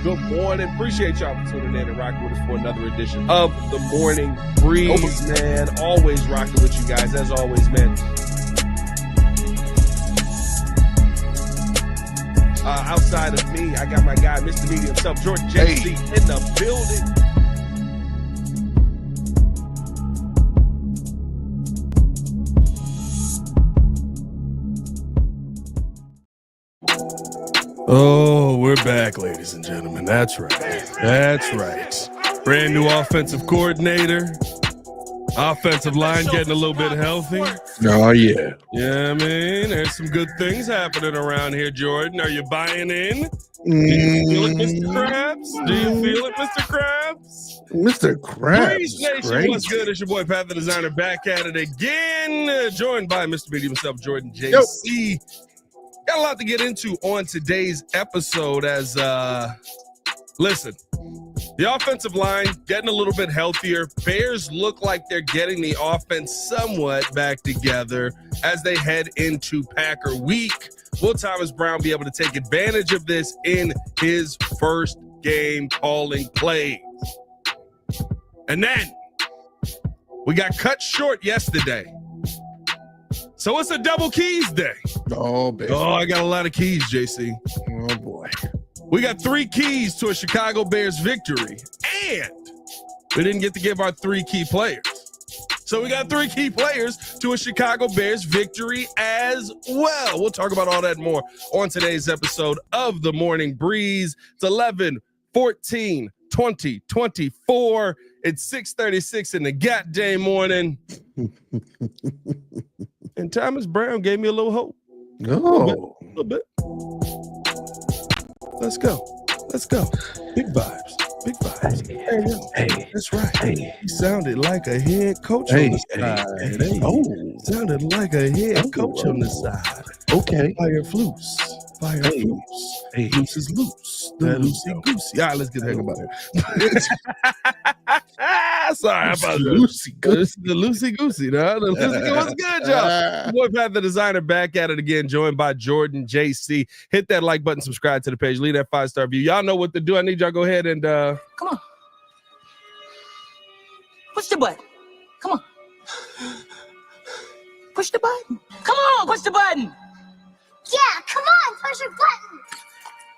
Good morning. Appreciate y'all for tuning in and rocking with us for another edition of the Morning Breeze, man. Always rocking with you guys, as always, man. Outside of me, I got my guy, Mr. Media himself, Jordan JC, in the building. Oh, we're back, ladies and gentlemen. That's right. That's right. Brand new offensive coordinator. Offensive line getting a little bit healthy. Oh, yeah. Yeah, I mean, there's some good things happening around here, Jordan. Are you buying in? Do you feel it, Mr. Krabs? Do you feel it, Mr. Krabs? Mr. Krabs. Breeze Nation, what's good? It's your boy, Pat the Designer, back at it again. Joined by Mr. Media himself, Jordan JC. Got a lot to get into on today's episode as, listen, the offensive line getting a little bit healthier. Bears look like they're getting the offense somewhat back together as they head into Packer week. Will Thomas Brown be able to take advantage of this in his first game calling plays? And then we got cut short yesterday. So it's a double keys day. Oh, baby. Oh, I got a lot of keys, JC. Oh, boy. We got 3 keys to a Chicago Bears victory, and we didn't get to give our 3 key players. So we got 3 key players to a Chicago Bears victory as well. We'll talk about all that and more on today's episode of The Morning Breeze. It's 11/14/2024. It's 6:36 in the goddamn morning. And Thomas Brown gave me a little hope. Oh. A little bit. Let's go. Let's go. Big vibes. Big vibes. Hey, that's right. Hey. He sounded like a head coach on the side. Hey. Oh. Sounded like a head coach on the side. Okay. Fire flutes. Fire flutes. Hey. Loose is loose. The loosey goosey. All right, let's get the heck about it. Sorry, about the loosey goosey. The loosey goosey. What's good, y'all? Boy, Pat the Designer, back at it again, joined by Jordan JC. Hit that like button, subscribe to the page, leave that 5-star review. Y'all know what to do. I need y'all to go ahead and come on. Push the button. Come on. Push the button. Come on, push the button. Yeah, come on, push your button.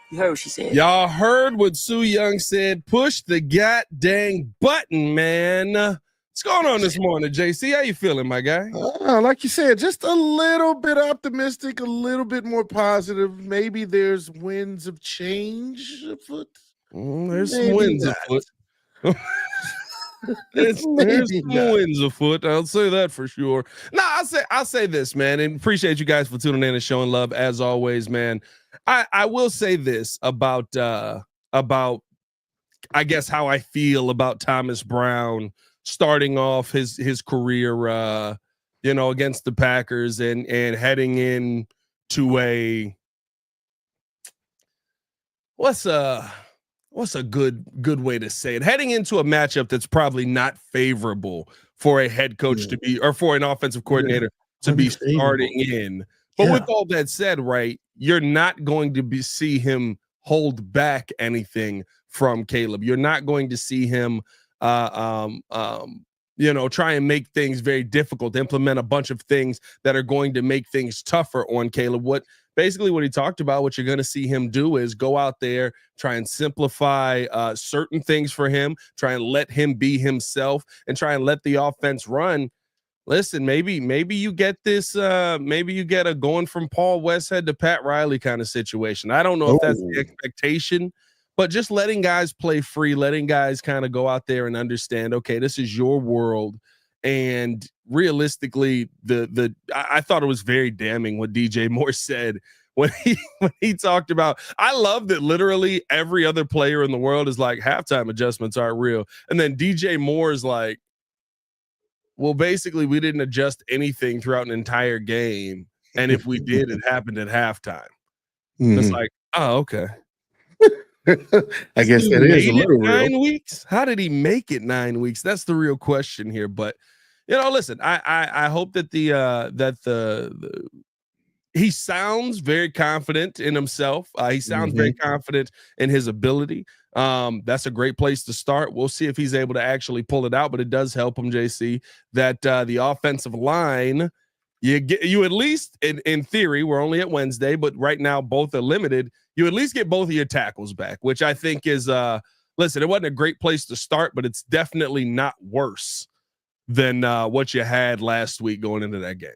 You heard what she said. Y'all heard what Sue Young said. Push the goddamn button, man. What's going on this morning, JC? How you feeling, my guy? Like you said, just a little bit optimistic, a little bit more positive. Maybe there's winds of change afoot. There's some winds afoot. There's some winds afoot. I'll say that for sure. No, I'll say this, man, and appreciate you guys for tuning in and showing love as always, man. I will say this about I guess how I feel about Thomas Brown starting off his career against the Packers and heading in to a what's a good way to say it, heading into a matchup that's probably not favorable for a head coach to be, or for an offensive coordinator to be starting in. But with all that said, right, you're not going to see him hold back anything from Caleb. You're not going to see him try and make things very difficult, implement a bunch of things that are going to make things tougher on Caleb. What he talked about, what you're going to see him do is go out there, try and simplify certain things for him, try and let him be himself, and try and let the offense run. Listen, maybe you get this, maybe you get a going from Paul Westhead to Pat Riley kind of situation. I don't know if that's the expectation, but just letting guys play free, letting guys kind of go out there and understand, okay, this is your world. And realistically, I thought it was very damning what DJ Moore said when he talked about, I love that literally every other player in the world is like, halftime adjustments aren't real. And then DJ Moore is like, well, basically, we didn't adjust anything throughout an entire game. And if we did, it happened at halftime. It's like, oh, okay. I guess that is a little real. 9 weeks? How did he make it 9 weeks? That's the real question here. But, listen, I hope that he sounds very confident in himself. He sounds very confident in his ability. That's a great place to start. We'll see if he's able to actually pull it out, but it does help him, JC, that the offensive line, you at least in theory, we're only at Wednesday, but right now both are limited. You at least get both of your tackles back, which I think is listen, it wasn't a great place to start, but it's definitely not worse than what you had last week going into that game.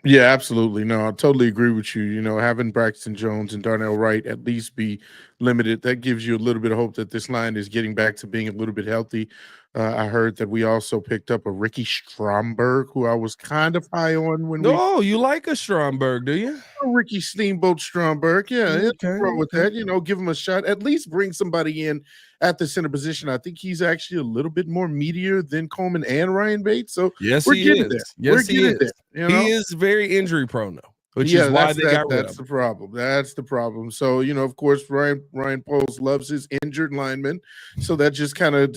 Yeah, absolutely. No, I totally agree with you. You know, having Braxton Jones and Darnell Wright at least be limited, that gives you a little bit of hope that this line is getting back to being a little bit healthy. I heard that we also picked up a Ricky Stromberg, who I was kind of high on when you like a Stromberg, do you? Ricky Steamboat Stromberg. Yeah, wrong with that. You know, give him a shot. At least bring somebody in at the center position. I think he's actually a little bit more meatier than Coleman and Ryan Bates. So yes, we're he getting is. there. Yes, he is. There, you know? He is very injury prone though, which is why they got rid of him. That's the problem. That's the problem. So, you know, of course, Ryan Poles loves his injured linemen. So that just kind of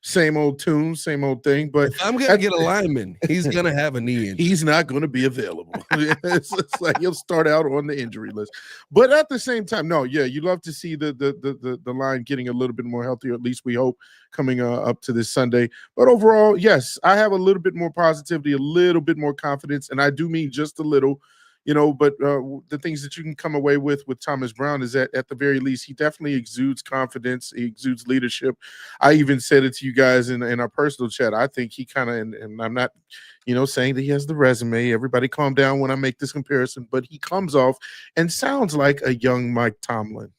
same old tune, same old thing. But if I'm gonna get a lineman, he's gonna have a knee injury. He's not going to be available. it's like he'll start out on the injury list. But at the same time, no, yeah, you love to see the line getting a little bit more healthy, or at least we hope, coming up to this Sunday. But overall, yes, I have a little bit more positivity, a little bit more confidence, and I do mean just a little. You know, but the things that you can come away with Thomas Brown is that at the very least, he definitely exudes confidence. He exudes leadership. I even said it to you guys in our personal chat. I think he kind of, and I'm not, you know, saying that he has the resume. Everybody calm down when I make this comparison, but he comes off and sounds like a young Mike Tomlin.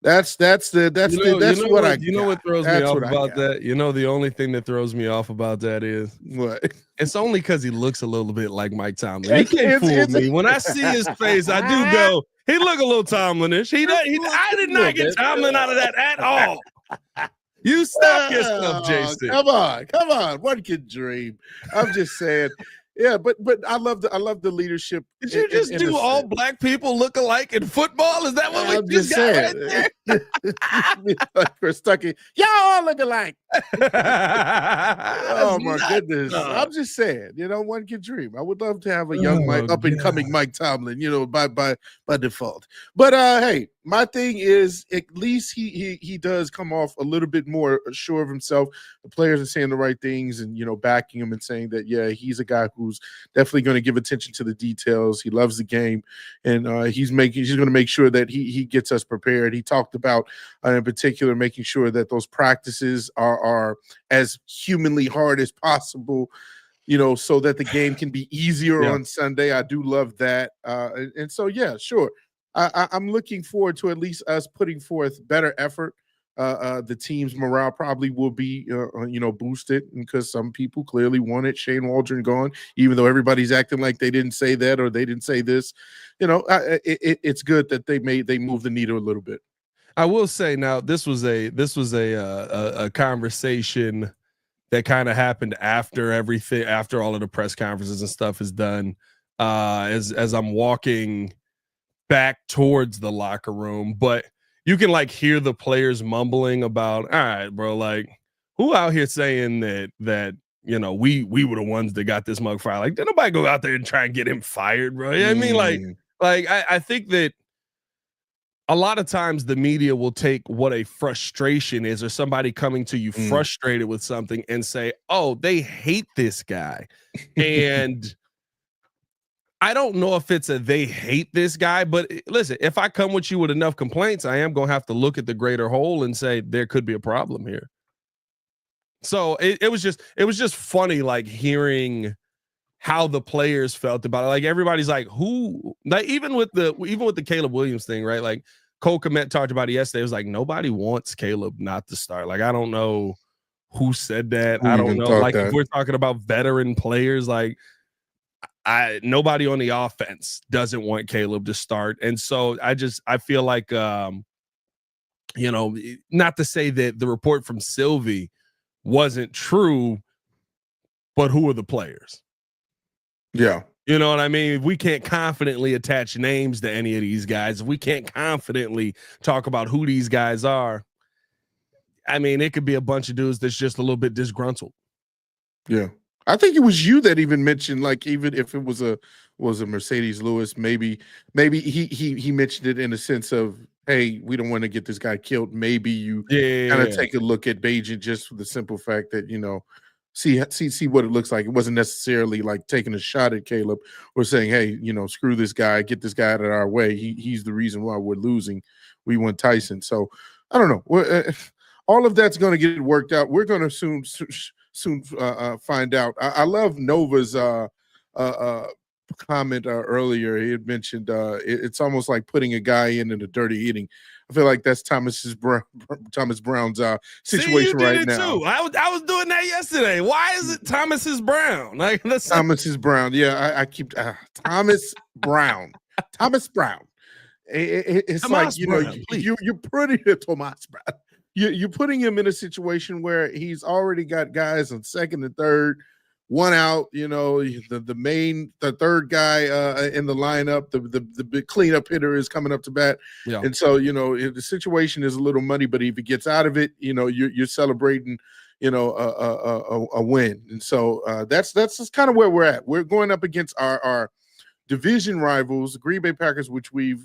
That's what I. You know what throws me off about that? You know, the only thing that throws me off about that is what? It's only because he looks a little bit like Mike Tomlin. He can't fool me. When I see his face, I do go, he look a little Tomlin-ish. I did not get Tomlin out of that at all. You stop yourself, Jason. Come on. One can dream. I'm just saying. Yeah, but I love the leadership. Did you just do all black people look alike in football? Is that what we just got right there? Chris Tucky, y'all all look alike. Oh my goodness! I'm just saying, you know, one can dream. I would love to have a young up and coming Mike Tomlin, you know, by default. But hey, my thing is at least he does come off a little bit more sure of himself. The players are saying the right things and, you know, backing him and saying that, yeah, he's a guy who's definitely going to give attention to the details. He loves the game, and he's going to make sure that he gets us prepared. He talked about in particular making sure that those practices are as humanly hard as possible, you know, so that the game can be easier on Sunday. I do love that. And so, yeah, sure. I'm looking forward to at least us putting forth better effort. The team's morale probably will be, you know, boosted because some people clearly wanted Shane Waldron gone, even though everybody's acting like they didn't say that or they didn't say this. You know, it's good that they moved the needle a little bit. I will say now, this was a conversation that kind of happened after everything, after all of the press conferences and stuff is done. As I'm walking back towards the locker room, but you can like hear the players mumbling about, all right, bro, like who out here saying that you know we were the ones that got this mug fired? Like, did nobody go out there and try and get him fired, bro? You know what I mean, like I think that a lot of times the media will take what a frustration is or somebody coming to you frustrated with something and say, oh, they hate this guy. And I don't know if it's they hate this guy, but listen, if I come with you with enough complaints, I am going to have to look at the greater whole and say there could be a problem here. So it was just funny, like hearing how the players felt about it. Like everybody's like, who, like even with the Caleb Williams thing, right? Like Cole Kmet talked about it yesterday. It was like, nobody wants Caleb not to start. Like, I don't know who said that. I don't know. Like if we're talking about veteran players, like nobody on the offense doesn't want Caleb to start. And so I feel like, you know, not to say that the report from Sylvie wasn't true, but who are the players? Yeah. You know what I mean? If we can't confidently attach names to any of these guys, if we can't confidently talk about who these guys are, I mean, it could be a bunch of dudes that's just a little bit disgruntled. Yeah. I think it was you that even mentioned, like, even if it was a Mercedes Lewis, maybe he mentioned it in a sense of, hey, we don't want to get this guy killed. Maybe you kind of take a look at Bajan just for the simple fact that, see what it looks like. It wasn't necessarily like taking a shot at Caleb or saying, hey, screw this guy, get this guy out of our way. He's the reason why we're losing. We want Tyson. So I don't know. All of that's going to get worked out. We're going to soon find out. I love Nova's comment earlier. He had mentioned it's almost like putting a guy in a dirty inning. I feel like that's Thomas Brown's situation right now. Too. I was doing that yesterday. Why is it Thomas Brown? Like Thomas Brown. Yeah, I keep Thomas Brown. Thomas Brown. It's Tomas like Brown, you're putting Tomas Brown. You're putting him in a situation where he's already got guys on second and third, one out. The third guy in the lineup, the big cleanup hitter is coming up to bat, and so the situation is a little muddy. But if he gets out of it, you're celebrating, a win, and so that's just kind of where we're at. We're going up against our division rivals, the Green Bay Packers, which we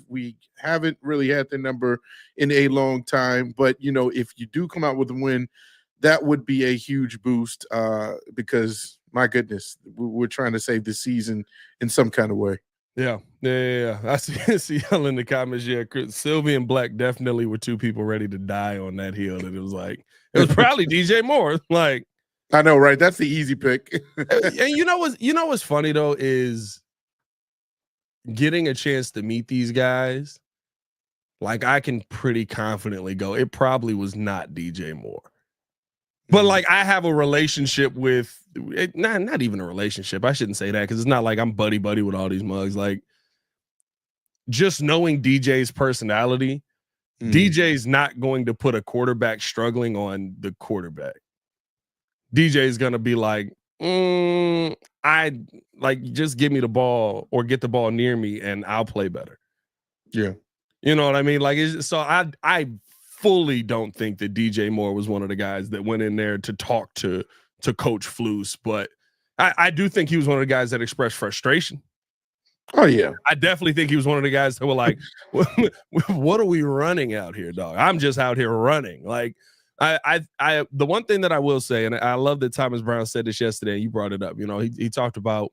haven't really had their number in a long time. But, if you do come out with a win, that would be a huge boost because, my goodness, we're trying to save the season in some kind of way. Yeah. I see y'all in the comments. Yeah, Sylvie and Black definitely were two people ready to die on that hill. And it was probably DJ Moore. Like, I know, right? That's the easy pick. And what's funny though is getting a chance to meet these guys. Like, I can pretty confidently go, it probably was not DJ Moore. But like, I have a relationship with it, not even a relationship. I shouldn't say that because it's not like I'm buddy with all these mugs. Like, just knowing DJ's personality, DJ's not going to put a quarterback struggling on the quarterback. DJ's gonna be like, I like, just give me the ball or get the ball near me and I'll play better. Yeah. You know what I mean? Like, so I fully don't think that DJ Moore was one of the guys that went in there to talk to Coach Flus, but I do think he was one of the guys that expressed frustration. Oh yeah. I definitely think he was one of the guys that were like, what are we running out here, dog? I'm just out here running. Like, I the one thing that I will say, and I love that Thomas Brown said this yesterday, and you brought it up. He talked about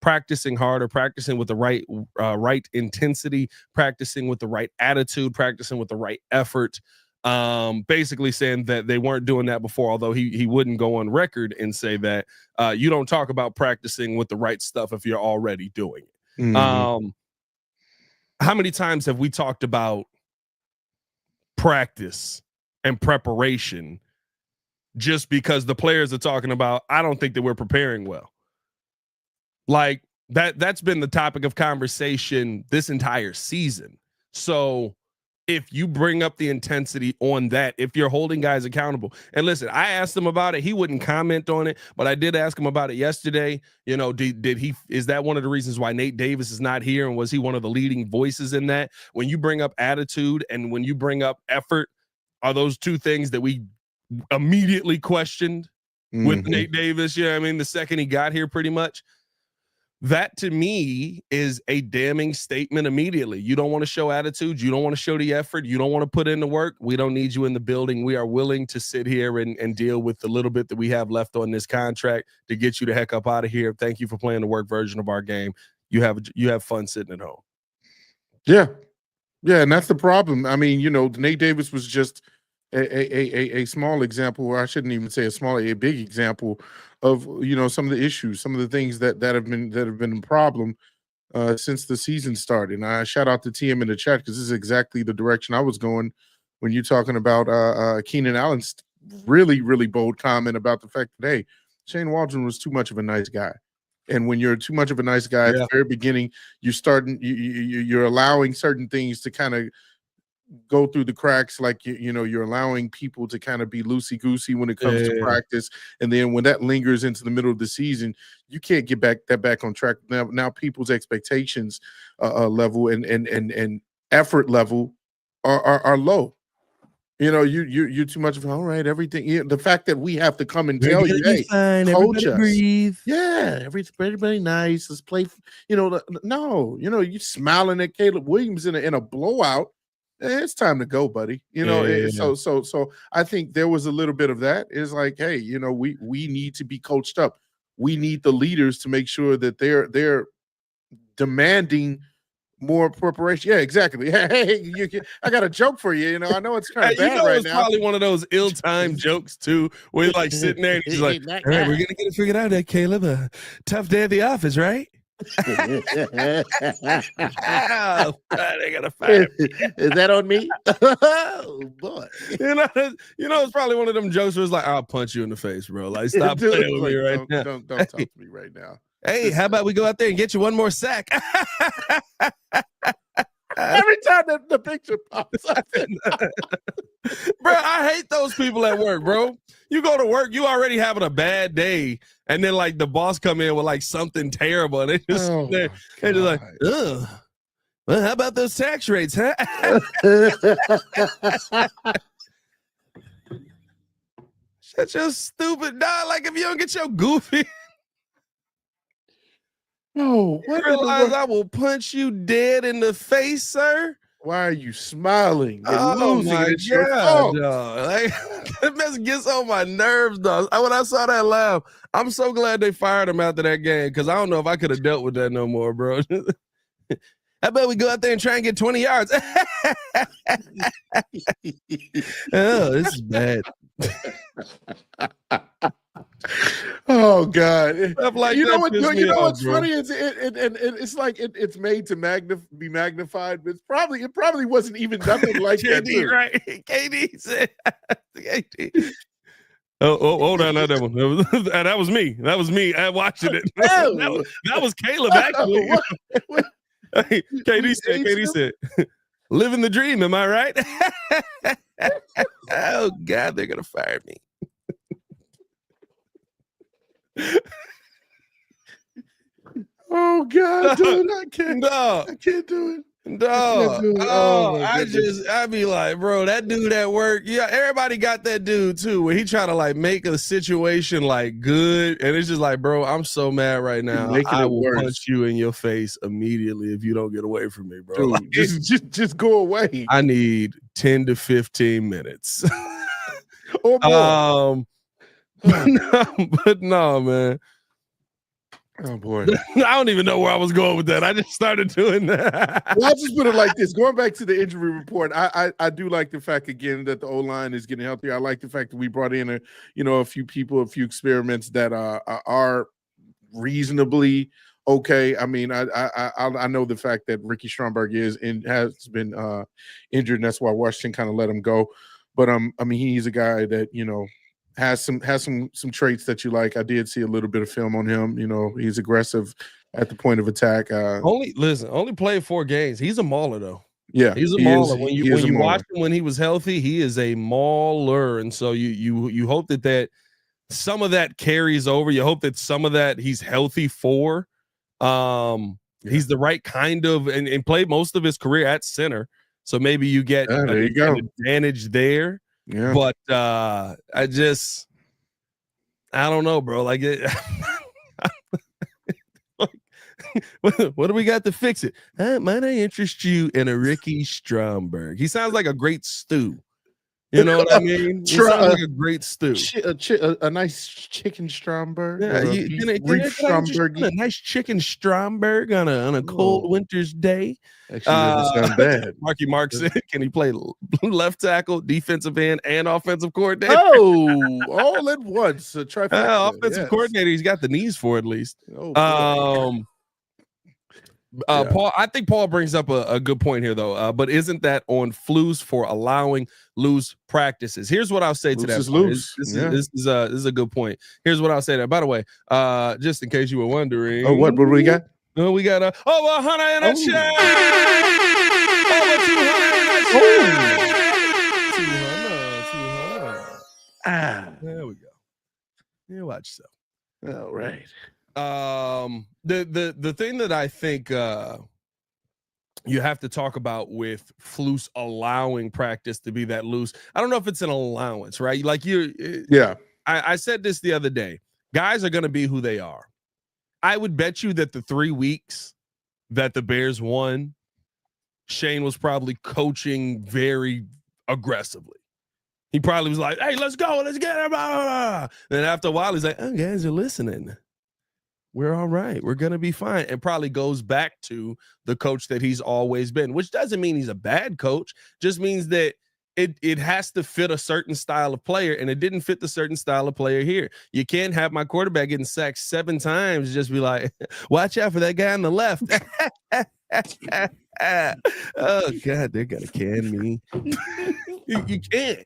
practicing harder, practicing with the right intensity, practicing with the right attitude, practicing with the right effort. Basically saying that they weren't doing that before, although he wouldn't go on record and say that you don't talk about practicing with the right stuff if you're already doing it. Mm-hmm. How many times have we talked about practice and preparation just because the players are talking about, I don't think that we're preparing well? Like, that's been the topic of conversation this entire season. So if you bring up the intensity on that, if you're holding guys accountable, and listen, I asked him about it. He wouldn't comment on it, but I did ask him about it yesterday. Is that one of the reasons why Nate Davis is not here? And was he one of the leading voices in that? When you bring up attitude and when you bring up effort, are those two things that we immediately questioned with Nate Davis? Yeah. I mean, the second he got here, pretty much. That to me is a damning statement immediately. You don't want to show attitude. You don't want to show the effort. You don't want to put in the work. We don't need you in the building. We are willing to sit here and deal with the little bit that we have left on this contract to get you the heck up out of here. Thank you for playing the work version of our game. You have fun sitting at home. Yeah. Yeah. And that's the problem. I mean, Nate Davis was just a small example, or I shouldn't even say a big example of some of the issues, some of the things that have been a problem since the season started. And I shout out to TM in the chat because this is exactly the direction I was going when you're talking about Keenan Allen's really, really bold comment about the fact that, hey, Shane Waldron was too much of a nice guy. And when you're too much of a nice guy at the very beginning, you're allowing certain things to kind of go through the cracks, like you're allowing people to kind of be loosey-goosey when it comes to practice, and then when that lingers into the middle of the season, you can't get back on track. Now people's expectations level and effort level are low, you're too much of all right. Everything. The fact that we have to come and tell you, hey, fine. coach us. Breathe. Yeah, everybody nice. Let's play. No, you smiling at Caleb Williams in a blowout. It's time to go, buddy. So I think there was a little bit of that. It's like, hey, we need to be coached up. We need the leaders to make sure that they're demanding more preparation. Yeah, exactly. Hey, I got a joke for you. I know it's kind of bad right it's now. Probably one of those ill-timed jokes too, where you're like sitting there and he's like, "All right, we're gonna get it figured out, Caleb. Tough day at the office, right?" They gotta fire me. Is that on me? Oh boy. It's probably one of them jokes where it's like, "I'll punch you in the face, bro. Like, stop playing with me right now. Don't talk to me right now." Hey, how about we go out there and get you one more sack? Every time the picture pops up. Bro, I hate those people at work, bro. You go to work, you already having a bad day, and then like the boss come in with like something terrible, and they just like, ugh. Well, how about those tax rates, huh? Shut your stupid dog. Like if you don't get your goofy. No, you realize I will punch you dead in the face, sir. Why are you smiling? Oh my God, dog. Like, that mess gets on my nerves, dog. When I saw that laugh, I'm so glad they fired him after that game because I don't know if I could have dealt with that no more, bro. How about we go out there and try and get 20 yards? Oh, this is bad. Oh God! Like what's funny is it's like it's made to be magnified, but it probably wasn't even nothing like KD, that. Right? KD said. KD. Oh, hold on, not that one. That was me. That was me. I watching it. That was Caleb actually. Hey, KD said, living the dream. Am I right? Oh God, they're gonna fire me. Oh God, dude, I can't do it. No, I'd be like, bro, that dude at work. Yeah, everybody got that dude too, where he trying to like make a situation like good, and it's just like, bro, I'm so mad right now. I will punch you in your face immediately if you don't get away from me, bro. Dude, like, just go away. I need 10 to 15 minutes. Oh boy. But no, man. Oh boy. I don't even know where I was going with that. I just started doing that. Well, I'll just put it like this. Going back to the injury report, I do like the fact again that the O-line is getting healthier. I like the fact that we brought in a few people, a few experiments that are reasonably okay. I mean, I know the fact that Ricky Stromberg has been injured, and that's why Washington kind of let him go. But I mean, he's a guy that has some traits that you like. I did see a little bit of film on him. He's aggressive at the point of attack. Only played 4 games. He's a mauler though. Yeah, he's a mauler. When you watch him when he was healthy, he is a mauler. And so you hope that some of that carries over. You hope that some of that he's healthy for. He's the right kind of and played most of his career at center. So maybe you get an advantage there. Yeah. But I don't know, bro. Like what do we got to fix it? Might I interest you in a Ricky Stromberg? He sounds like a great stew. You know what I mean? He sounds like a great stew. A nice chicken Stromberg. Yeah, a nice chicken Stromberg on a cold winter's day. Actually, doesn't sound bad. Marky Mark said, can he play left tackle, defensive end, and offensive coordinator? Oh, all at once. Offensive coordinator. He's got the knees for at least. Paul, I think Paul brings up a good point here, though. But isn't that on Flus for allowing loose practices? Here's what I'll say to that. This is a good point. Here's what I'll say to that. By the way, just in case you were wondering. Oh, what do we got? We got over 100 in the chat. Over 200. 200. There we go. Yeah, watch yourself. All right. The thing that I think you have to talk about with Flus allowing practice to be that loose. I don't know if it's an allowance, right? Like I said this the other day. Guys are going to be who they are. I would bet you that the 3 weeks that the Bears won, Shane was probably coaching very aggressively. He probably was like, "Hey, let's go, let's get it." Then after a while, he's like, "Oh, guys are listening. We're all right. We're going to be fine." And probably goes back to the coach that he's always been, which doesn't mean he's a bad coach. Just means that it has to fit a certain style of player, and it didn't fit the certain style of player here. You can't have my quarterback getting sacked 7 times and just be like, "Watch out for that guy on the left." Oh, God, they're going to can me. You can't.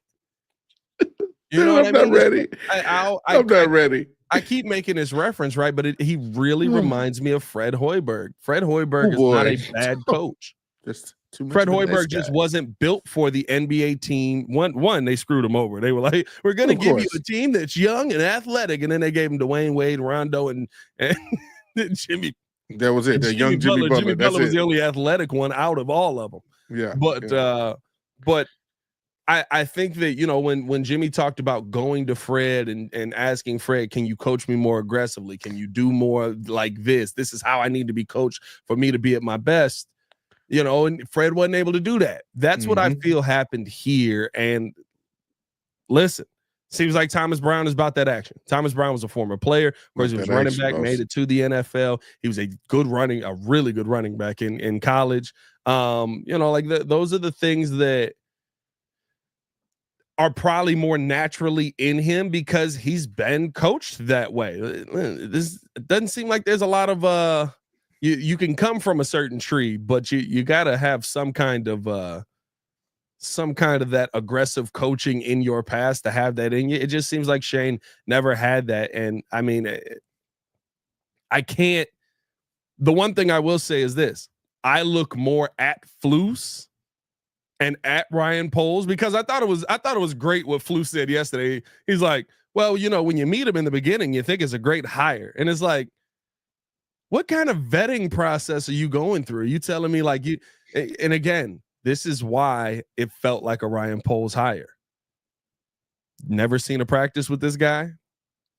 You know what I mean? I'm not ready. I'm not ready. I keep making this reference, right? But he really reminds me of Fred Hoiberg. Fred Hoiberg is not a bad coach. Just too much. Fred Hoiberg just wasn't built for the NBA team. One, they screwed him over. They were like, "We're going to give you a team that's young and athletic," and then they gave him Dwayne Wade, Rondo, and Jimmy. That was it. The young Jimmy Butler. Jimmy Butler was the only athletic one out of all of them. Yeah, but I think that, you know, when Jimmy talked about going to Fred and asking Fred, "Can you coach me more aggressively? Can you do more like this? This is how I need to be coached for me to be at my best." You know, and Fred wasn't able to do that. That's what I feel happened here. And listen, seems like Thomas Brown is about that action. Thomas Brown was a former player. Of course, he was running back, made it to the NFL. He was a really good running back in college. You know, like those are the things that are probably more naturally in him because he's been coached that way. This doesn't seem like there's a lot of you can come from a certain tree, but you got to have some kind of that aggressive coaching in your past to have that in you. It just seems like Shane never had that. And I mean, I can't. The one thing I will say is this: I look more at Flus and at Ryan Poles because I thought it was great what Flus said yesterday. He's like, "Well, you know, when you meet him in the beginning, you think it's a great hire," and it's like, what kind of vetting process are you going through? Are you telling me like you? And again, this is why it felt like a Ryan Poles hire. Never seen a practice with this guy.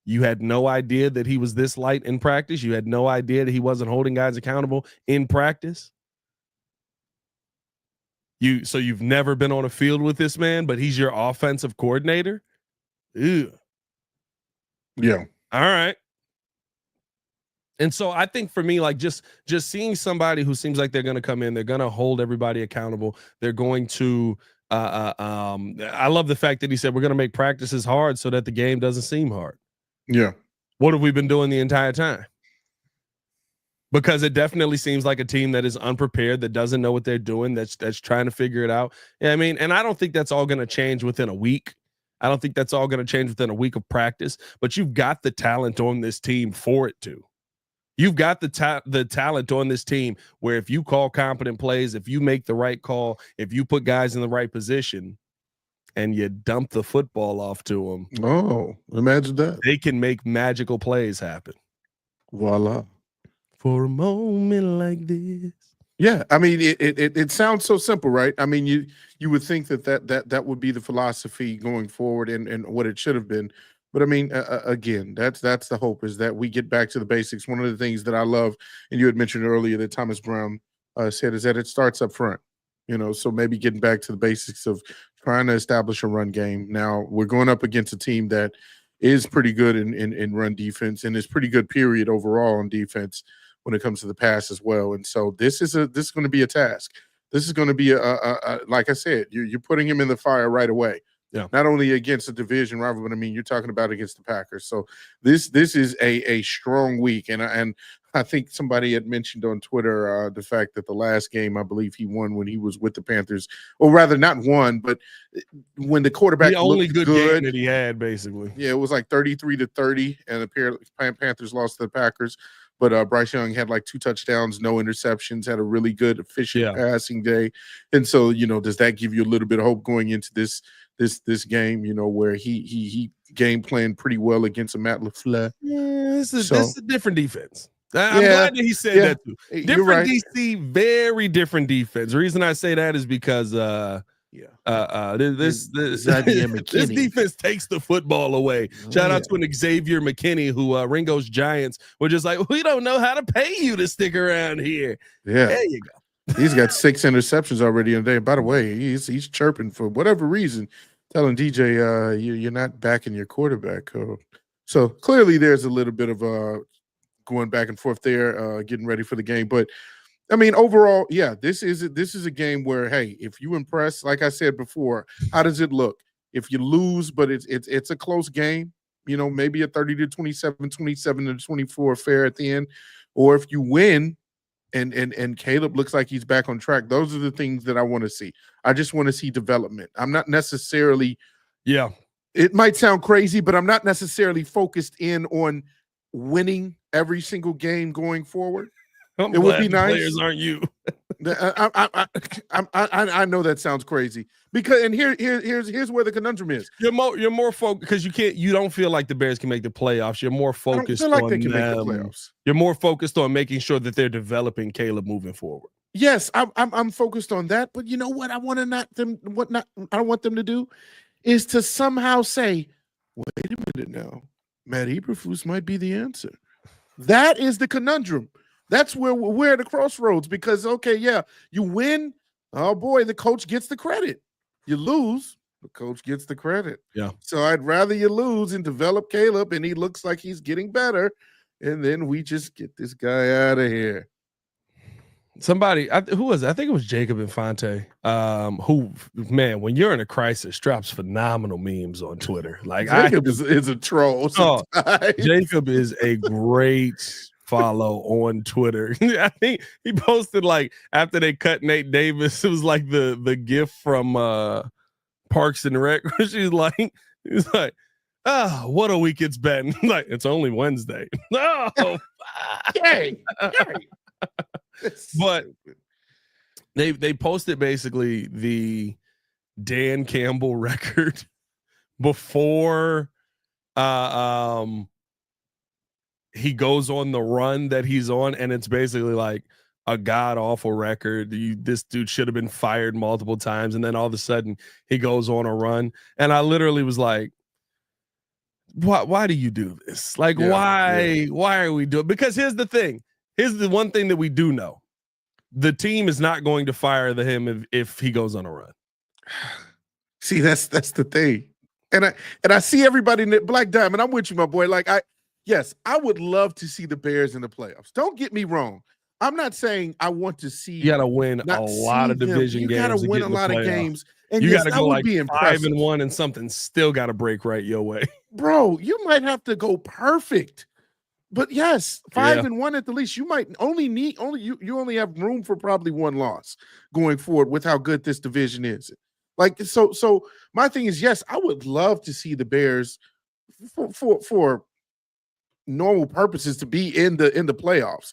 You had no idea that he was this light in practice. You had no idea that he wasn't holding guys accountable in practice. So you've never been on a field with this man, but he's your offensive coordinator. Ew. Yeah. All right. And so I think for me, like just seeing somebody who seems like they're going to come in, they're going to hold everybody accountable. They're going to I love the fact that he said we're going to make practices hard so that the game doesn't seem hard. Yeah. What have we been doing the entire time? Because it definitely seems like a team that is unprepared, that doesn't know what they're doing, that's trying to figure it out. Yeah, I mean, and I don't think that's all going to change within a week. I don't think that's all going to change within a week of practice, but you've got the talent on this team for it to. You've got the talent on this team where if you call competent plays, if you make the right call, if you put guys in the right position and you dump the football off to them. Oh, imagine that. They can make magical plays happen. Voila. For a moment like this. Yeah, I mean, it sounds so simple, right? I mean, you would think that would be the philosophy going forward and what it should have been. But I mean, again, that's the hope, is that we get back to the basics. One of the things that I love, and you had mentioned earlier that Thomas Brown said, is that it starts up front. You know, so maybe getting back to the basics of trying to establish a run game. Now we're going up against a team that is pretty good in run defense and is pretty good period overall on defense when it comes to the pass as well. And so this is going to be a task. This is going to be a like I said, you're putting him in the fire right away. Yeah. Not only against a division rival, but I mean, you're talking about against the Packers. So this is a strong week. And I think somebody had mentioned on Twitter the fact that the last game, I believe he won when he was with the Panthers, or rather not won, but when the quarterback the only good game that he had, basically. Yeah, it was like 33-30, and the Panthers lost to the Packers. But Bryce Young had like 2 touchdowns, no interceptions, had a really good, efficient passing day. And so, you know, does that give you a little bit of hope going into this game, you know, where he game planned pretty well against a Matt LaFleur? Yeah, this is a different defense. I'm glad that he said that too. You're right. DC, very different defense. The reason I say that is because this defense takes the football away. Shout out to an Xavier McKinney who Ringo's Giants were just like, we don't know how to pay you to stick around here. Yeah, there you go. He's got 6 interceptions already in a day. By the way, he's chirping for whatever reason, telling DJ you're not backing your quarterback. So clearly there's a little bit of going back and forth there, getting ready for the game. But I mean, overall, yeah, this is a game where, hey, if you impress, like I said before, how does it look? If you lose, but it's a close game, you know, maybe a 30-27, 27-24 affair at the end, or if you win and Caleb looks like he's back on track, those are the things that I want to see. I just want to see development. I'm not necessarily, it might sound crazy, but I'm not necessarily focused in on winning every single game going forward. It would be nice. Players aren't you? I know that sounds crazy because, and here's where the conundrum is. You're more focused because you don't feel like the Bears can make the playoffs. You're more focused on they can make the playoffs. You're more focused on making sure that they're developing Caleb moving forward. Yes, I'm focused on that. But you know what? I don't want them to do is to somehow say, wait a minute now, Matt Eberflus might be the answer. That is the conundrum. That's where we're at the crossroads because, okay, yeah, you win. Oh, boy, the coach gets the credit. You lose, the coach gets the credit. Yeah. So I'd rather you lose and develop Caleb, and he looks like he's getting better, and then we just get this guy out of here. Somebody, who was it? I think it was Jacob Infante, who, man, when you're in a crisis, drops phenomenal memes on Twitter. Like Jacob is a troll. Jacob is a great follow on Twitter. I think he posted like after they cut Nate Davis, it was like the gif from Parks and Rec where he was like, what a week it's been. Like, it's only Wednesday. No, yay. But they posted basically the Dan Campbell record before he goes on the run that he's on, and it's basically like a god awful record. This dude should have been fired multiple times, and then all of a sudden he goes on a run, and I literally was like, why do you do this? Like, why are we doing? Because here's the thing. Here's the one thing that we do know: the team is not going to fire him if he goes on a run. See, that's the thing, and I see everybody in the Black Diamond. I'm with you, my boy. Like yes, I would love to see the Bears in the playoffs. Don't get me wrong. I'm not saying I want to see. You got to win a lot of division games. You got to win a lot of games. And you got to go like 5-1 and something still got to break right your way. Bro, you might have to go perfect. But yes, 5-1 at the least. You might you only have room for probably one loss going forward with how good this division is. Like so my thing is, yes, I would love to see the Bears for normal purposes to be in the playoffs.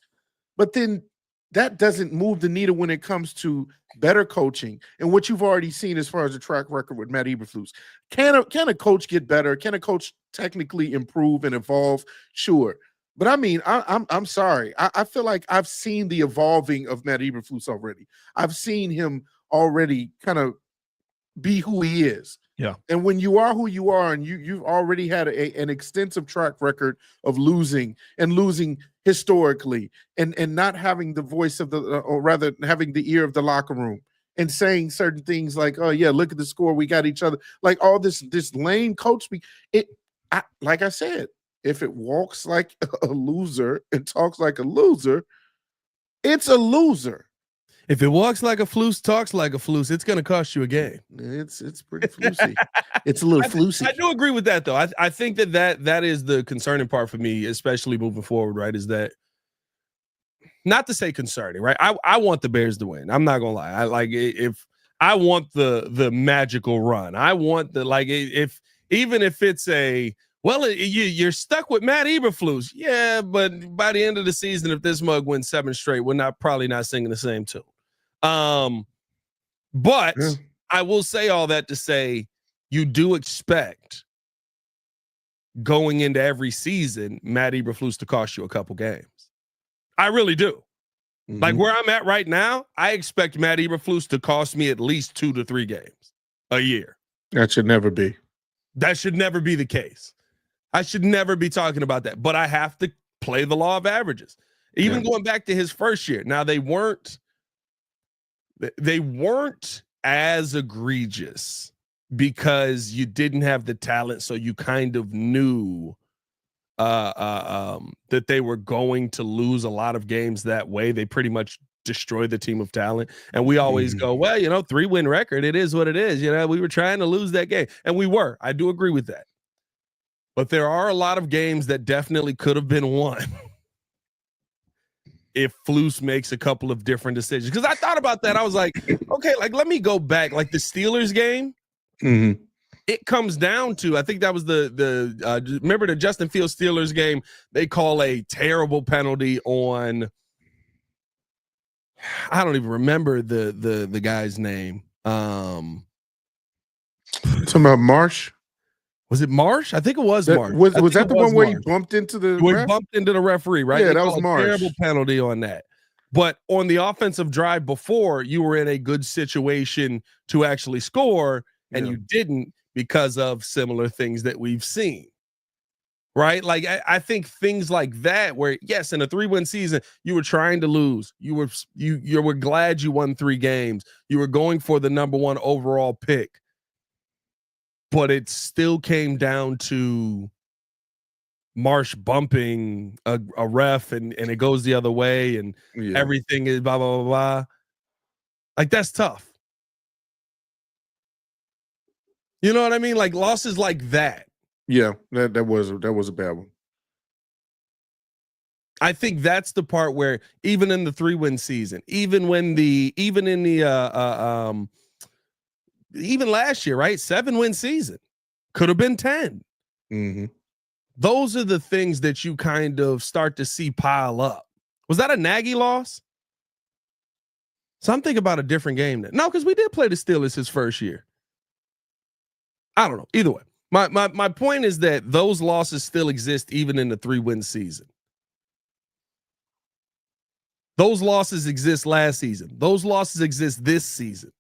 But then that doesn't move the needle when it comes to better coaching and what you've already seen as far as the track record with Matt Eberflus. Can a coach get better? Can a coach technically improve and evolve? Sure. But I mean, I'm sorry. I feel like I've seen the evolving of Matt Eberflus already. I've seen him already kind of be who he is. Yeah. And when you are who you are and you've already had an extensive track record of losing historically and not having the voice of or rather having the ear of the locker room and saying certain things like, oh yeah, look at the score, we got each other. Like all this lame coach speak. Like I said, if it walks like a loser and talks like a loser, it's a loser. If it walks like a flus, talks like a flus, it's going to cost you a game. It's pretty flusy. It's a little flusy. I do agree with that, though. I think that is the concerning part for me, especially moving forward, right, is that not to say concerning, right? I want the Bears to win. I'm not going to lie. If I want the magical run. I want even if it's you're stuck with Matt Eberflus. Yeah, but by the end of the season, if this mug wins 7 straight, we're probably not singing the same tune. But I will say all that to say you do expect going into every season Matt Eberflus to cost you a couple games. I really do. Like where I'm at right now, I expect Matt Eberflus to cost me at least 2 to 3 games a year. That should never be. That should never be the case. I should never be talking about that. But I have to play the law of averages. Even going back to his first year. Now they weren't as egregious because you didn't have the talent, so you kind of knew that they were going to lose a lot of games that way. They pretty much destroyed the team of talent. And we always go, well, 3-win record. It is what it is. We were trying to lose that game. And we were. I do agree with that. But there are a lot of games that definitely could have been won if Flus makes a couple of different decisions. Because I thought about that. I was like, okay, let me go back. Like the Steelers game. It comes down to, I think that was remember the Justin Fields Steelers game, they call a terrible penalty on, I don't even remember the guy's name. Talking about Marsh? Was it Marsh? I think it was Marsh. Was that the one where he bumped into the ref? Bumped into the referee, right? Yeah, that was Marsh. Terrible penalty on that. But on the offensive drive before, you were in a good situation to actually score, and you didn't because of similar things that we've seen. Right? Like I think things like that, where yes, in a 3-win season, you were trying to lose. You were glad you won 3 games. You were going for the number 1 overall pick. But it still came down to Marsh bumping a ref and it goes the other way and everything is blah, blah, blah, blah. Like that's tough. You know what I mean? Like losses like that. Yeah, that was a bad one. I think that's the part where even in the 3-win season, even last year, right? 7-win season could have been 10. Those are the things that you kind of start to see pile up. Was that a Nagy loss? So I'm thinking about a different game then. No, because we did play the Steelers his first year. I don't know. Either way, my point is that those losses still exist even in the 3-win season. Those losses exist last season. Those losses exist this season.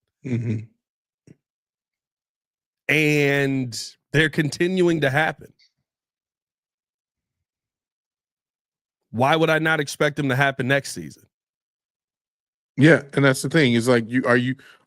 And they're continuing to happen. Why would I not expect them to happen next season? Yeah, and that's the thing. Is like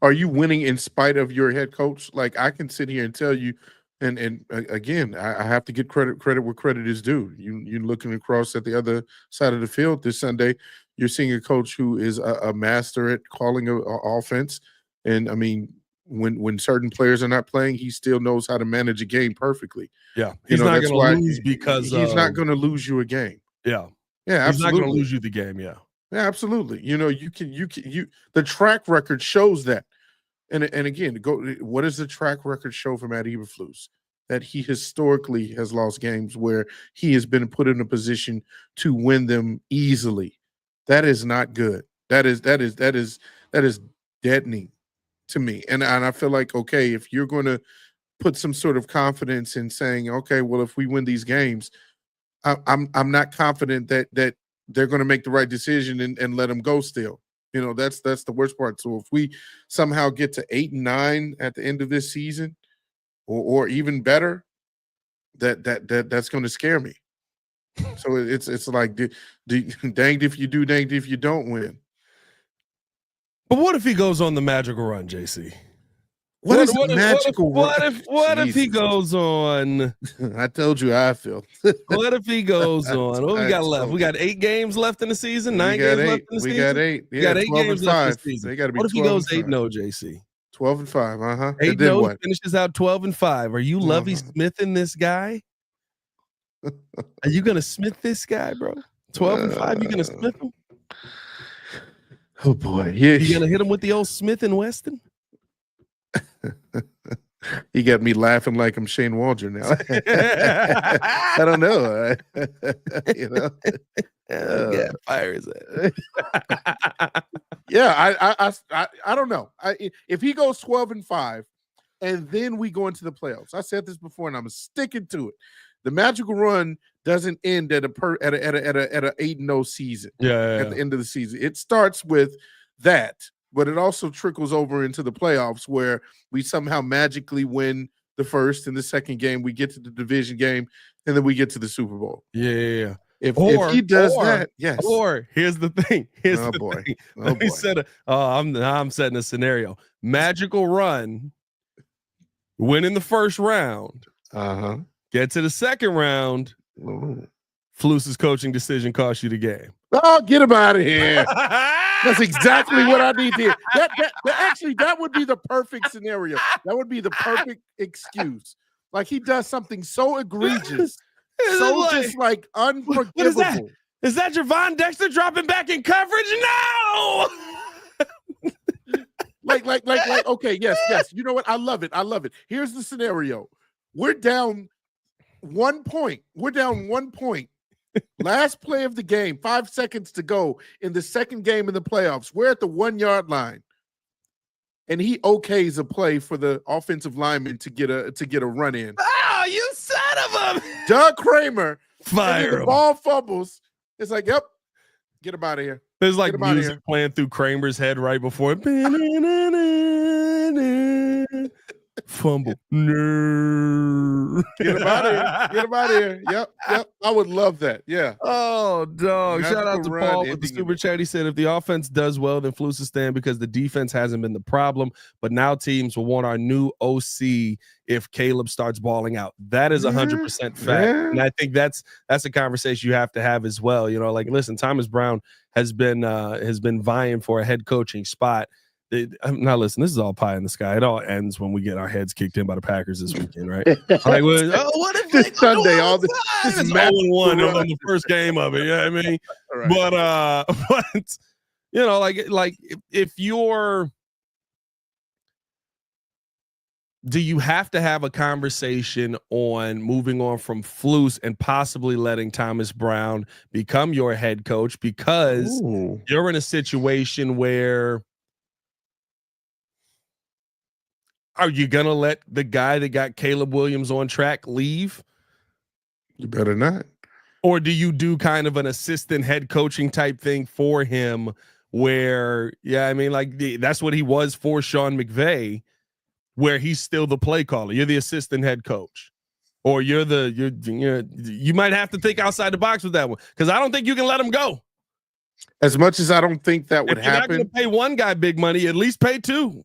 are you winning in spite of your head coach? Like I can sit here and tell you, and again, I have to get credit where credit is due. You're looking across at the other side of the field this Sunday. You're seeing a coach who is a master at calling an offense, and I mean, when certain players are not playing, he still knows how to manage a game perfectly. Yeah, he's not going to lose because he's not going to lose you a game. Yeah, yeah, he's not going to lose you the game. Yeah. Yeah, absolutely. The track record shows that. And again, what does the track record show for Matt Eberflus? That he historically has lost games where he has been put in a position to win them easily. That is not good. That is deadening to me. And I feel like, okay, if you're going to put some sort of confidence in saying, okay, well, if we win these games, I'm not confident that they're going to make the right decision and let them go still. That's the worst part. So if we somehow get to 8 and 9 at the end of this season, or even better, that's going to scare me. So it's like danged if you do, danged if you don't win. But what if he goes on the magical run, JC? What if he goes on? I told you how I feel. What if he goes on? What we got left? We got 8 games left in the season. 9 games left in the season. We got 8. We got 8 games left in the season. They got to be. What if he goes 8-0, JC? 12-5. 8-0 finishes out 12-5. Are you Lovey Smithing this guy? Are you gonna Smith this guy, bro? 12-5. You gonna Smith him? Oh boy, yeah. You gonna hit him with the old Smith and Weston? He got me laughing like I'm Shane Waldron now. I don't know. Yeah, fires it. Yeah, I don't know. If he goes 12-5, and then we go into the playoffs, I said this before, and I'm sticking to it. The magical run doesn't end at a 8-0 season. At the end of the season, it starts with that, but it also trickles over into the playoffs where we somehow magically win the first and the second game. We get to the division game, and then we get to the Super Bowl. Yeah. If he does that, yes. Or here's the thing. I'm setting a scenario. Magical run, win in the first round. Get to the second round. Fluce's coaching decision cost you the game. Oh, get him out of here. That's exactly what I need to hear. That would be the perfect scenario. That would be the perfect excuse. Like he does something so egregious, just like unforgivable. Is that Javon Dexter dropping back in coverage? No. like, okay, yes. You know what? I love it. Here's the scenario. We're down 1 point. Last play of the game, 5 seconds to go in the second game in the playoffs. We're at the 1 yard line. And he okays a play for the offensive lineman to get a run in. Oh, you son of a Doug Kramer. Fire the ball fumbles. It's like, yep, get him out of here. There's like music playing through Kramer's head right before fumble. No. Get him out of here. Yep. I would love that. Yeah. Oh, dog. Shout out to Paul with the super chat. He said, if the offense does well, then Flus is staying because the defense hasn't been the problem. But now teams will want our new OC if Caleb starts balling out. That is 100% fact. Yeah. And I think that's a conversation you have to have as well. You know, like, listen, Thomas Brown has been vying for a head coaching spot. Now listen, this is all pie in the sky. It all ends when we get our heads kicked in by the Packers this weekend, right? Like, what if this Sunday all this is 0-1 on the first game of it? Yeah, I mean, right. But you know, like if you're, do you have to have a conversation on moving on from Flus and possibly letting Thomas Brown become your head coach because you're in a situation where. Are you going to let the guy that got Caleb Williams on track leave? You better not. Or do you do kind of an assistant head coaching type thing for him where, I mean, like that's what he was for Sean McVay, where he's still the play caller. You're the assistant head coach. Or you might have to think outside the box with that one because I don't think you can let him go. As much as I don't think that would happen. You're not going to pay one guy big money, at least pay two.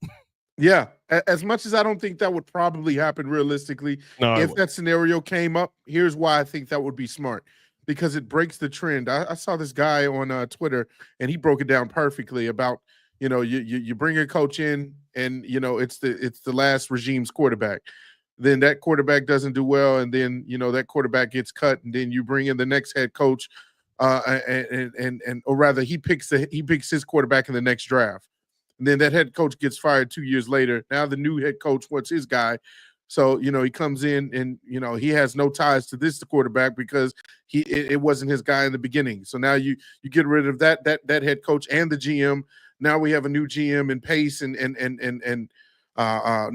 Yeah. As much as I don't think that would probably happen realistically, if that scenario came up, here's why I think that would be smart. Because it breaks the trend. I saw this guy on Twitter, and he broke it down perfectly about, you know, you bring a coach in, and you know it's the last regime's quarterback. Then that quarterback doesn't do well, and then you know that quarterback gets cut, and then you bring in the next head coach, or rather he picks his quarterback in the next draft. And then that head coach gets fired 2 years later. Now the new head coach wants his guy. So, you know, he comes in and, you know, he has no ties to the quarterback because it wasn't his guy in the beginning. So now you get rid of that head coach and the GM. Now we have a new GM in Pace and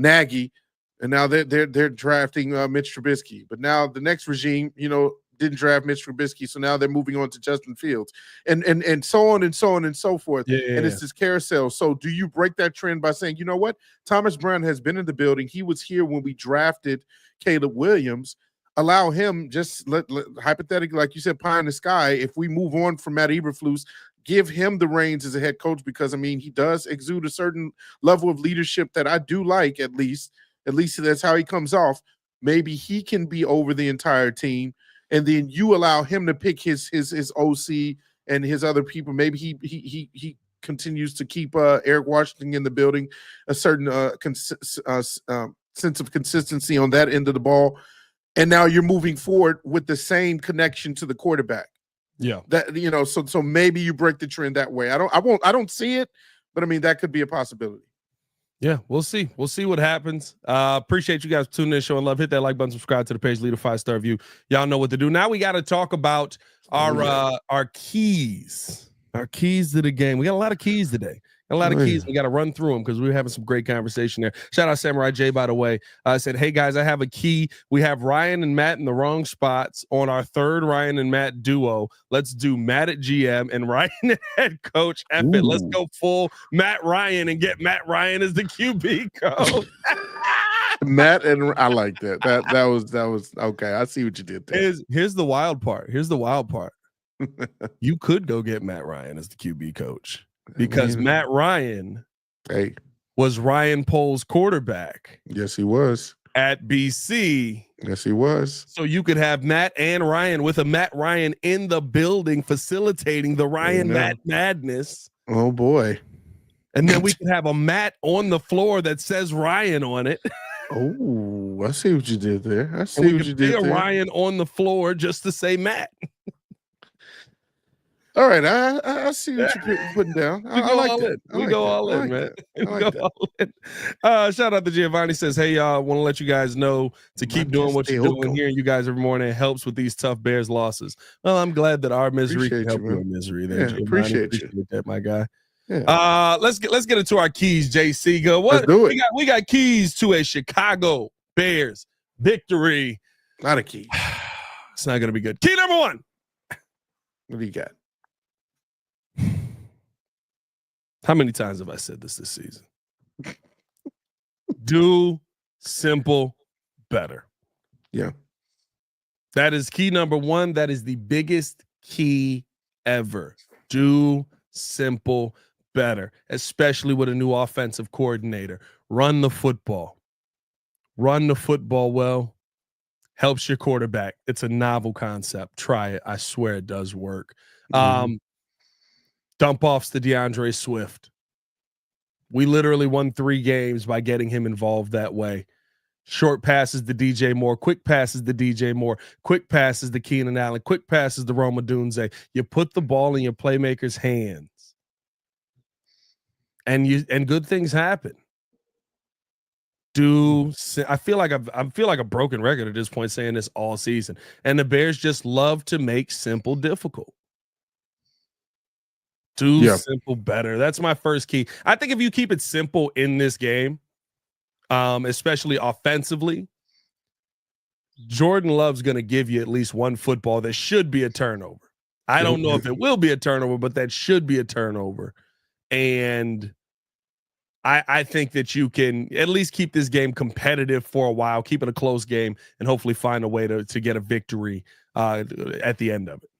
Nagy. And now they're drafting Mitch Trubisky. But now the next regime, you know, didn't draft Mitch Trubisky, so now they're moving on to Justin Fields, and so on and so on and so forth. And it's this carousel. So do you break that trend by saying, you know what, Thomas Brown has been in the building. He was here when we drafted Caleb Williams. Allow him, just let hypothetically, like you said, pie in the sky. If we move on from Matt Eberflus, give him the reins as a head coach because I mean he does exude a certain level of leadership that I do like. At least that's how he comes off. Maybe he can be over the entire team. And then you allow him to pick his OC and his other people. Maybe he continues to keep Eric Washington in the building, a certain sense of consistency on that end of the ball. And now you're moving forward with the same connection to the quarterback. Yeah, that you know. So maybe you break the trend that way. I don't see it, but I mean that could be a possibility. Yeah, we'll see. We'll see what happens. Appreciate you guys tuning in, showing love. Hit that like button, subscribe to the page, leave a 5-star review. Y'all know what to do. Now we got to talk about our keys. Our keys to the game. We got a lot of keys today. A lot of keys. We got to run through them because we were having some great conversation there. Shout out Samurai J, by the way. I said, hey, guys, I have a key. We have Ryan and Matt in the wrong spots on our third Ryan and Matt duo. Let's do Matt at GM and Ryan at head coach. F it. Let's go full Matt Ryan and get Matt Ryan as the QB coach. Matt and I like that. That was okay. I see what you did there. Here's the wild part. You could go get Matt Ryan as the QB coach. Because Matt Ryan was Ryan Pohl's quarterback. Yes, he was. At BC. Yes, he was. So you could have Matt and Ryan with a Matt Ryan in the building facilitating the Ryan Matt madness. Oh, boy. And then we could have a Matt on the floor that says Ryan on it. Oh, I see what you did there. I see what you did there. Ryan on the floor just to say Matt. All right, I see what you're putting down. I like that. We go all in, man. We go all in. Shout out to Giovanni says, hey, y'all, want to let you guys know to keep doing what you're doing here. You guys every morning. It helps with these tough Bears losses. Well, I'm glad that our misery can help your misery there. Yeah, appreciate that, my guy. Yeah. Let's get into our keys, JC. Go. What? Let's do it. We got keys to a Chicago Bears victory. Not a key. It's not going to be good. Key number one. What do you got? How many times have I said this season? Do simple better. Yeah. That is key number one. That is the biggest key ever. Do simple better, especially with a new offensive coordinator. Run the football. Run the football well. Helps your quarterback. It's a novel concept. Try it. I swear it does work. Dump offs to DeAndre Swift. We literally won 3 games by getting him involved that way. Short passes to DJ Moore, quick passes to DJ Moore, quick passes to Keenan Allen, quick passes to Roma Dunze. You put the ball in your playmakers' hands, and good things happen. I feel like a broken record at this point saying this all season, and the Bears just love to make simple difficult. Do simple better. That's my first key. I think if you keep it simple in this game, especially offensively, Jordan Love's going to give you at least one football that should be a turnover. I don't know if it will be a turnover, but that should be a turnover. And I think that you can at least keep this game competitive for a while, keep it a close game, and hopefully find a way to get a victory at the end of it.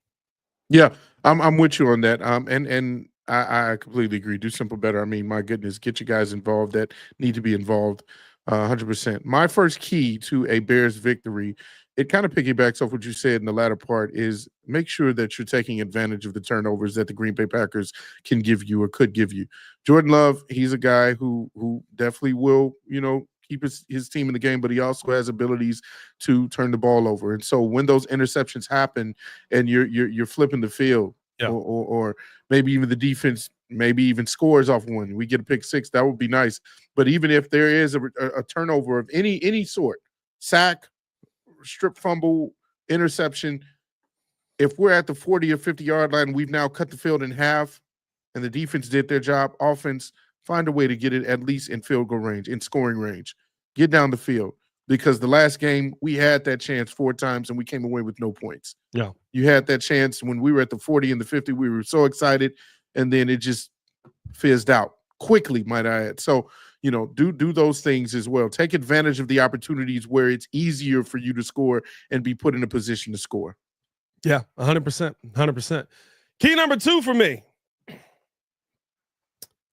Yeah, I'm with you on that. And I completely agree. Do simple better. I mean, my goodness, get you guys involved that need to be involved 100%. My first key to a Bears victory, it kind of piggybacks off what you said in the latter part, is make sure that you're taking advantage of the turnovers that the Green Bay Packers can give you or could give you. Jordan Love, he's a guy who definitely will, keep his team in the game, but he also has abilities to turn the ball over. And so when those interceptions happen and you're flipping the field, or maybe even the defense maybe even scores off one, we get a pick six, that would be nice. But even if there is a turnover of any sort, sack, strip fumble, interception, if we're at the 40 or 50-yard line, we've now cut the field in half and the defense did their job, offense, find a way to get it at least in field goal range, in scoring range. Get down the field. Because the last game, we had that chance 4 times and we came away with no points. Yeah. You had that chance when we were at the 40 and the 50. We were so excited, and then it just fizzed out quickly, might I add. So, do those things as well. Take advantage of the opportunities where it's easier for you to score and be put in a position to score. Yeah, 100%. 100%. Key number 2 for me.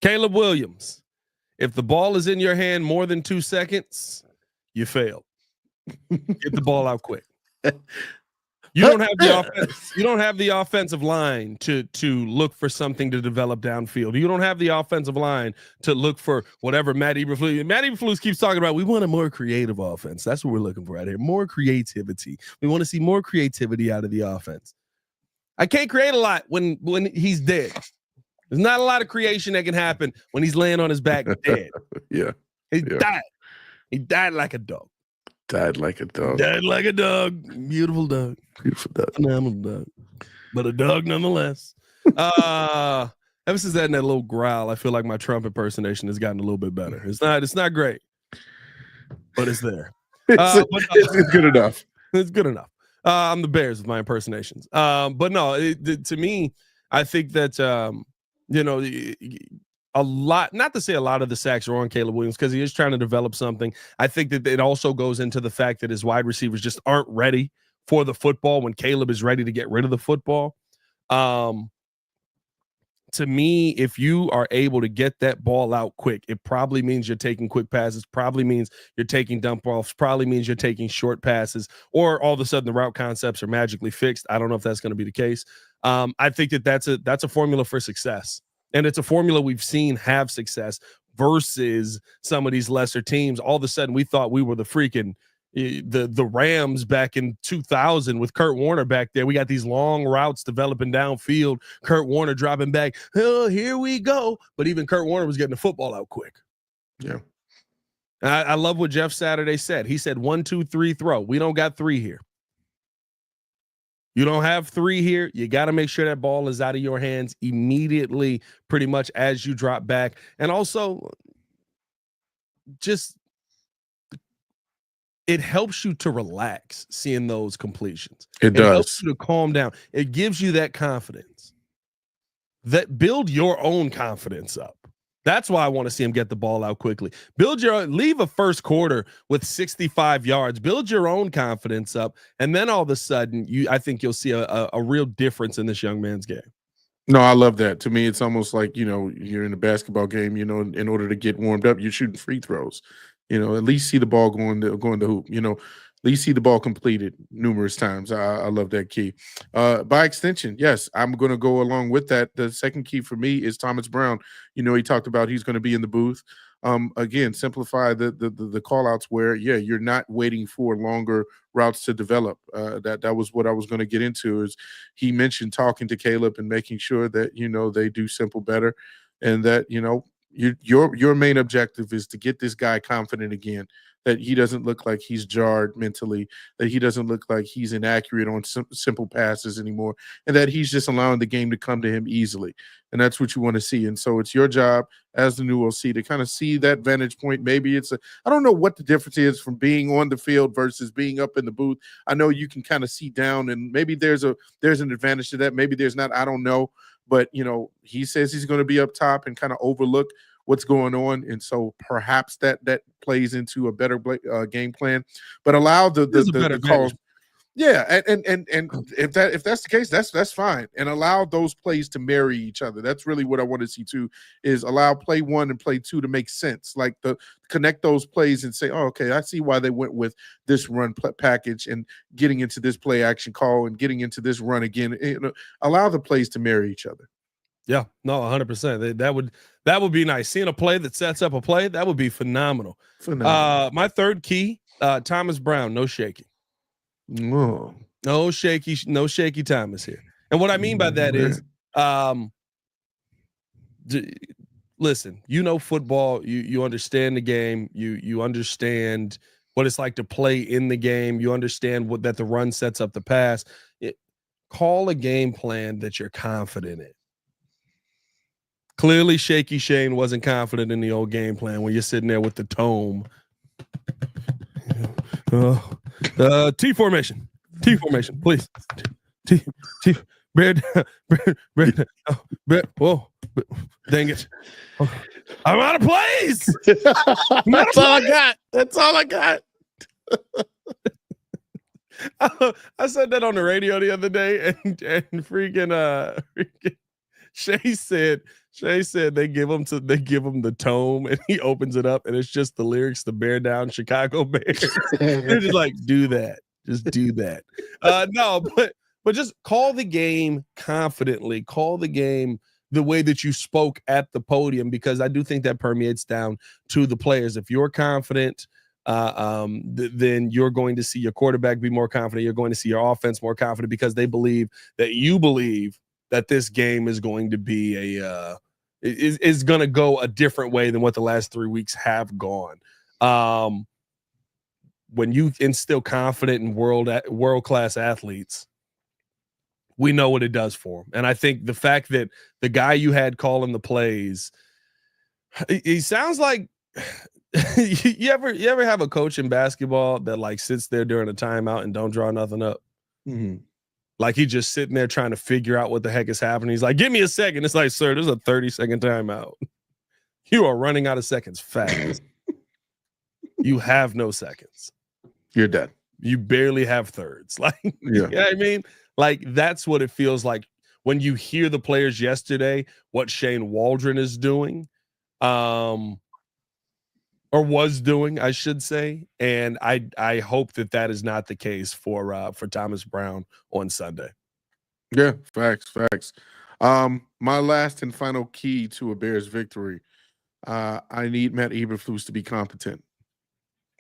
Caleb Williams. If the ball is in your hand more than 2 seconds, you failed. Get the ball out quick. You don't have the offense. You don't have the offensive line to look for something to develop downfield. You don't have the offensive line to look for whatever Matt Eberflus keeps talking about. We want a more creative offense. That's what we're looking for out here. More creativity. We want to see more creativity out of the offense. I can't create a lot when he's dead. There's not a lot of creation that can happen when he's laying on his back dead. He died. He died like a dog. Died like a dog. Died like a dog. Beautiful dog. Beautiful dog. Phenomenal dog. But a dog nonetheless. Ever since that and that little growl, I feel like my Trump impersonation has gotten a little bit better. It's not great, but it's there. It's good enough. It's good enough. I'm the Bears with my impersonations. But no, to me, I think that a lot, not to say a lot of the sacks are on Caleb Williams because he is trying to develop something. I think that it also goes into the fact that his wide receivers just aren't ready for the football when Caleb is ready to get rid of the football. To me, if you are able to get that ball out quick, it probably means you're taking quick passes, probably means you're taking dump offs, probably means you're taking short passes, or all of a sudden the route concepts are magically fixed. I don't know if that's going to be the case. I think that that's a formula for success. And it's a formula we've seen have success versus some of these lesser teams. All of a sudden we thought we were the freaking the Rams back in 2000 with Kurt Warner back there. We got these long routes developing downfield. Kurt Warner dropping back. Oh, here we go. But even Kurt Warner was getting the football out quick. Yeah. I love what Jeff Saturday said. He said 1, 2, 3 throw. We don't got 3 here. You don't have 3 here. You got to make sure that ball is out of your hands immediately, pretty much as you drop back. And also just it helps you to relax seeing those completions. It does. Helps you to calm down. It gives you that confidence. That build your own confidence up. That's why I want to see him get the ball out quickly. Leave a first quarter with 65 yards. Build your own confidence up, and then all of a sudden, I think you'll see a real difference in this young man's game. No, I love that. To me, it's almost like you're in a basketball game. In order to get warmed up, you're shooting free throws. At least see the ball going to hoop. At least see the ball completed numerous times. I love that key. By extension, yes, I'm going to go along with that. The second key for me is Thomas Brown. He talked about he's going to be in the booth. Again, simplify the call outs where, you're not waiting for longer routes to develop. That was what I was going to get into. Is he mentioned talking to Caleb and making sure that they do simple better, and that your main objective is to get this guy confident again, that he doesn't look like he's jarred mentally, that he doesn't look like he's inaccurate on simple passes anymore, and that he's just allowing the game to come to him easily. And that's what you want to see. And so it's your job as the new OC to kind of see that vantage point. Maybe I don't know what the difference is from being on the field versus being up in the booth. I know you can kind of see down, and maybe there's an advantage to that. Maybe there's not. I don't know. But, he says he's going to be up top and kind of overlook what's going on. And so perhaps that plays into a better game plan, but allow the calls. Yeah. And if that's the case, that's fine. And allow those plays to marry each other. That's really what I want to see too, is allow play 1 and play 2 to make sense. Like connect those plays and say, oh, okay, I see why they went with this run package and getting into this play action call and getting into this run again. Allow the plays to marry each other. Yeah, no, 100%. That would be nice. Seeing a play that sets up a play, that would be phenomenal. My third key, Thomas Brown, no shaky. No shaky Thomas here. And what I mean by that is, listen, football, you understand the game, you understand what it's like to play in the game, you understand that the run sets up the pass. Call a game plan that you're confident in. Clearly, Shaky Shane wasn't confident in the old game plan when you're sitting there with the tome. T formation, please. T. Bear. Whoa, dang it! I'm out of plays. That's all I got. I said that on the radio the other day, and freaking Shay said they give him the tome, and he opens it up, and it's just the lyrics to "Bear Down, Chicago Bears." They're just like, do that, just do that. No, but just call the game confidently. Call the game the way that you spoke at the podium, because I do think that permeates down to the players. If you're confident, then you're going to see your quarterback be more confident. You're going to see your offense more confident because they believe that you believe that this game is going to be is going to go a different way than what the last 3 weeks have gone. When you instill confidence in world-class athletes, we know what it does for him. And I think the fact that the guy you had calling the plays, he sounds like you ever have a coach in basketball that like sits there during a timeout and don't draw nothing up? Mm-hmm. Like he's just sitting there trying to figure out what the heck is happening. He's like, give me a second. It's like, sir, there's a 30-second timeout. You are running out of seconds fast. You have no seconds. You're dead. You barely have thirds. Like, yeah. You know what I mean? Like, that's what it feels like when you hear the players yesterday, what Shane Waldron is doing, or was doing, I should say. And I hope that is not the case for Thomas Brown on Sunday. Yeah, facts. My last and final key to a Bears victory, I need Matt Eberflus to be competent.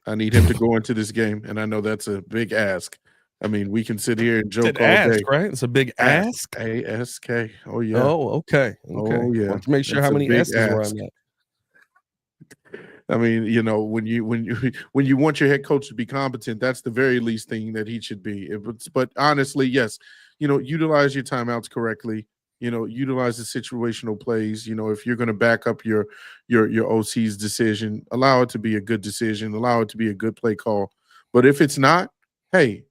I need him to go into this game, and I know that's a big ask. I mean, we can sit here and joke all day, right? It's a big ask. A-S-K. Oh yeah. Oh, okay. Oh yeah. Want to make sure how many S's were on that. I mean, you know, when you want your head coach to be competent, that's the very least thing that he should be. But honestly, yes, you know, utilize your timeouts correctly. You know, utilize the situational plays. You know, if you're going to back up your OC's decision, allow it to be a good decision, allow it to be a good play call. But if it's not, hey,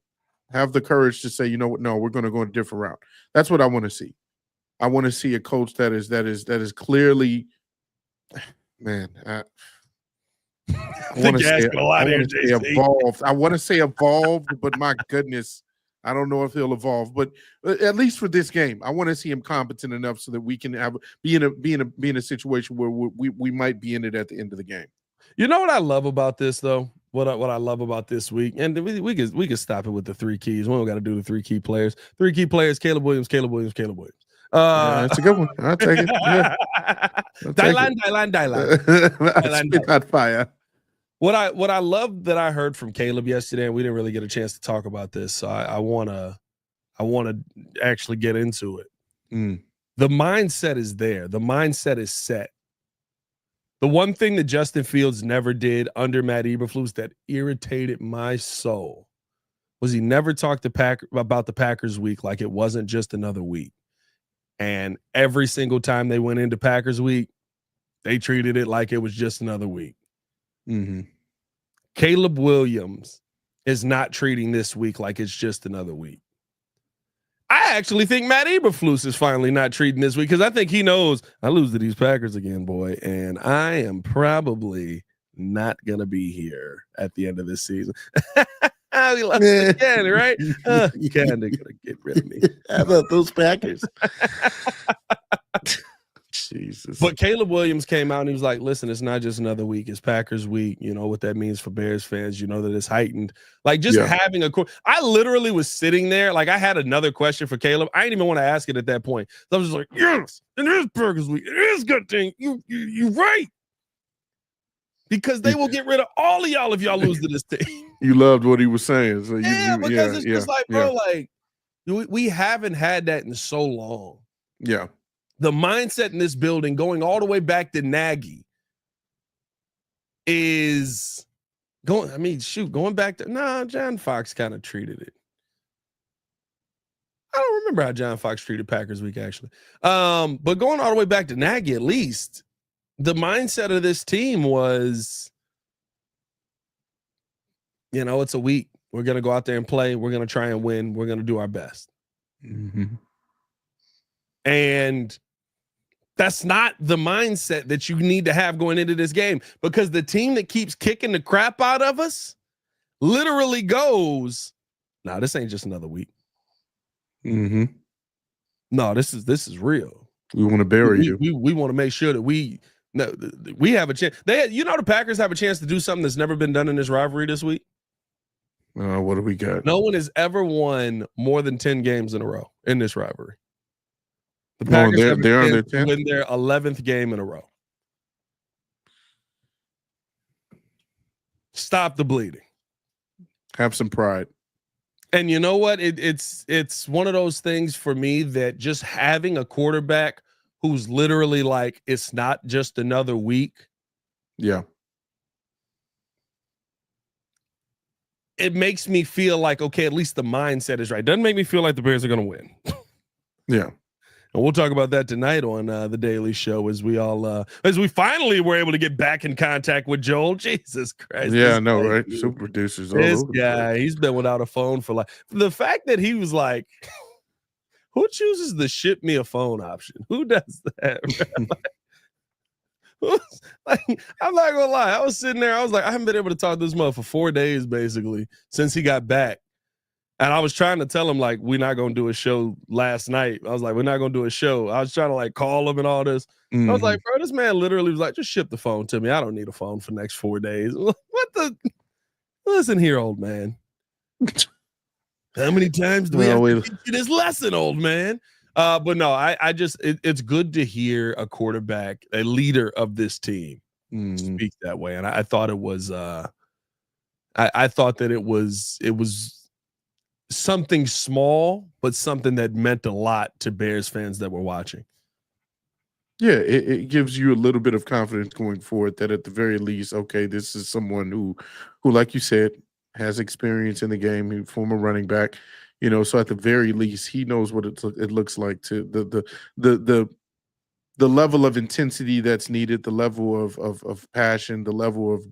have the courage to say, you know what, no, we're going to go a different route. That's what I want to see. I want to see a coach that is clearly, man. I want to say evolved. I want to say evolved, but my goodness, I don't know if he'll evolve. But at least for this game, I want to see him competent enough so that we can be in a situation where we might be in it at the end of the game. You know what I love about this though? What I love about this week, and we could stop it with the 3 keys. We don't got to do the 3 key players. 3 key players: Caleb Williams. That's a good one. I'll take it. Yeah. Dylan. Spit hot fire. What I love that I heard from Caleb yesterday, and we didn't really get a chance to talk about this, so I wanna actually get into it. The mindset is there. The mindset is set. The one thing that Justin Fields never did under Matt Eberflus that irritated my soul was he never talked about the Packers week like it wasn't just another week. And every single time they went into Packers week, they treated it like it was just another week. Mm-hmm. Caleb Williams is not treating this week like it's just another week. I actually think Matt Eberflus is finally not treating this week because I think he knows I lose to these Packers again, boy, and I am probably not going to be here at the end of this season. We lost again, right? Kind of going to get rid of me. How about those Packers? Jesus. But Caleb Williams came out and he was like, listen, it's not just another week. It's Packers week. You know what that means for Bears fans. You know that it's heightened. Like just having I literally was sitting there. Like I had another question for Caleb. I didn't even want to ask it at that point. So I was just like, yes, it is Packers week. It is good thing. You're right. Because they will get rid of all of y'all if y'all lose to this team. You loved what he was saying. So because it's just like, bro, like we haven't had that in so long. Yeah. The mindset in this building, going all the way back to Nagy, is going. I mean, going back to John Fox kind of treated it. I don't remember how John Fox treated Packers week actually. But going all the way back to Nagy, at least the mindset of this team was, you know, it's a week. We're gonna go out there and play. We're gonna try and win. We're gonna do our best. Mm-hmm. And that's not the mindset that you need to have going into this game, because the team that keeps kicking the crap out of us literally goes, "No, this ain't just another week. Mm-hmm. No, this is real. We want to bury you. We want to make sure that we have a chance. The Packers have a chance to do something that's never been done in this rivalry this week. What do we got? No one has ever won more than 10 games in a row in this rivalry. The Packers win their 11th game in a row. Stop the bleeding. Have some pride. And you know what? It's one of those things for me that just having a quarterback who's literally like, it's not just another week. Yeah. It makes me feel like, okay, at least the mindset is right. Doesn't make me feel like the Bears are going to win. Yeah. And we'll talk about that tonight on the Daily Show as we finally were able to get back in contact with Joel. Jesus Christ. Yeah, I know, right? Super producers all this over guy, he's been without a phone for like the fact that he was like, who chooses the ship me a phone option? Who does that? Like, I'm not gonna lie. I was sitting there, I was like, I haven't been able to talk to this mother for 4 days basically since he got back. And I was trying to tell him, like, we're not going to do a show last night. I was like, we're not going to do a show. I was trying to, like, call him and all this. I was like, bro, this man literally was like, just ship the phone to me. I don't need a phone for the next 4 days. What the? Listen here, old man. How many times do we have to teach you this lesson, old man? But no, it's good to hear a quarterback, a leader of this team speak that way. And I thought it was, I thought that it was something small, but something that meant a lot to Bears fans that were watching. Yeah, it gives you a little bit of confidence going forward that at the very least, okay, this is someone who, like you said, has experience in the game, former running back, so at the very least, he knows what it looks like to the level of intensity that's needed, the level of passion, the level of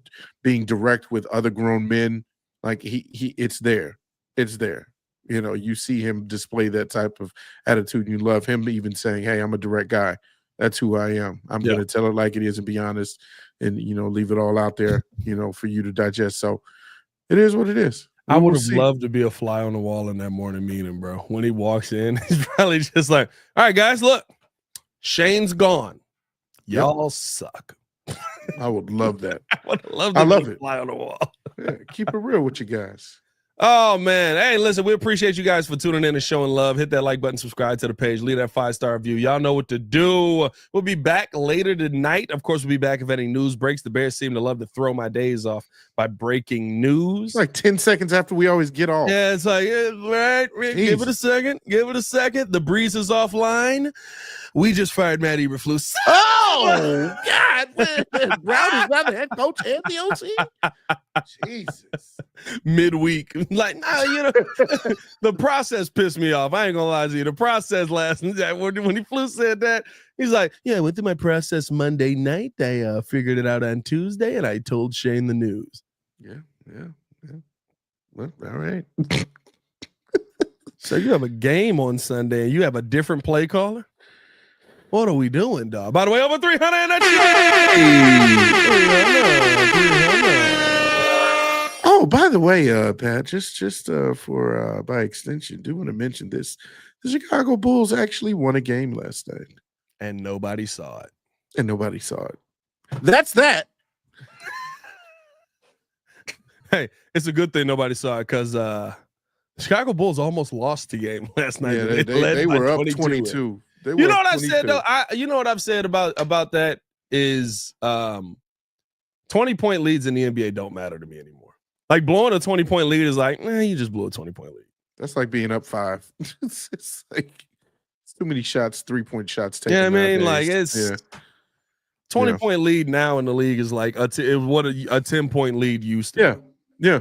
being direct with other grown men. Like it's there. It's there. You see him display that type of attitude. You love him even saying, hey, I'm a direct guy. That's who I am. I'm going to tell it like it is and be honest and, leave it all out there, for you to digest. So it is what it is. I would have loved to be a fly on the wall in that morning meeting, bro. When he walks in, he's probably just like, all right, guys, look, Shane's gone. Y'all suck. I would love that. I love it. Fly on the wall. Yeah, keep it real with you guys. Oh, man. Hey, listen, we appreciate you guys for tuning in and showing love. Hit that like button, subscribe to the page, leave that 5-star review. Y'all know what to do. We'll be back later tonight. Of course, we'll be back if any news breaks. The Bears seem to love to throw my days off by breaking news. It's like 10 seconds after we always get off. Yeah, it's like, right, give it a second. Give it a second. The breeze is offline. We just fired Matt Eberflus. Oh, God. Brown is now the head coach and the OC? Jesus. Midweek. Like, nah, the process pissed me off. I ain't going to lie to you. The process last night, when he flew said that, he's like, yeah, I went through my process Monday night. I figured it out on Tuesday, and I told Shane the news. Yeah. Well, all right. So you have a game on Sunday, and you have a different play caller? What are we doing, dog? By the way, over 300. Oh, by the way, Pat, just for by extension, do want to mention this. The Chicago Bulls actually won a game last night. And nobody saw it. That's that. Hey, it's a good thing nobody saw it because Chicago Bulls almost lost the game last night. Yeah, they were up 22. You know what I said though? You know what I've said about that is 20-point leads in the NBA don't matter to me anymore. Like blowing a 20-point lead is like, you just blew a 20-point lead. That's like being up 5. It's like it's too many shots, 3-point shots taken. Yeah, I mean, like it's 20-point lead now in the league is like what a 10-point lead used to. Yeah.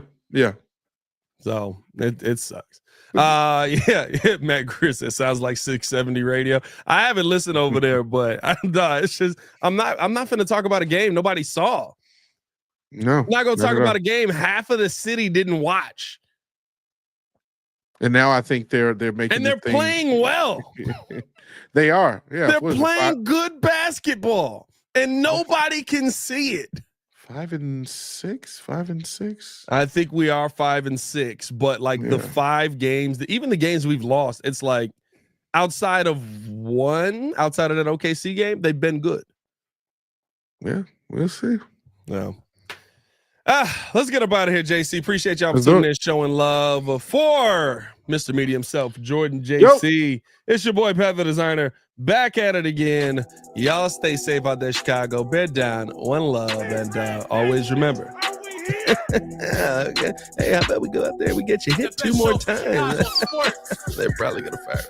So it sucks. Matt Chris, it sounds like 670 radio. I haven't listened over there, but it's just I'm not finna talk about a game nobody saw. No, I'm not gonna talk about a game half of the city didn't watch. And now I think they're making and they're playing well. They are. Yeah, they're playing good basketball, and nobody can see it. 5-6. I think we are 5-6, but like the 5 games, even the games we've lost, it's like outside of that OKC game, they've been good. Yeah, we'll see. No. Let's get up out of here, JC. Appreciate y'all for tuning in, showing love for Mr. Media himself, Jordan JC. Yo. It's your boy, Pat the Designer, back at it again. Y'all stay safe out there, Chicago. Bed down, one love, and always remember. Okay. Hey, how about we go out there and we get you hit 2 more times? They're probably going to fire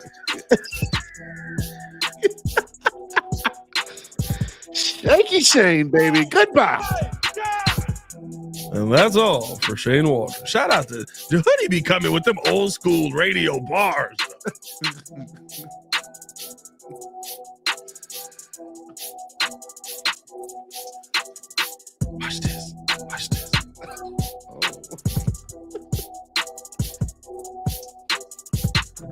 me. Shaky Shane, baby. Goodbye. And that's all for Shane Walker. Shout out to the hoodie be coming with them old school radio bars. Watch this. Watch this.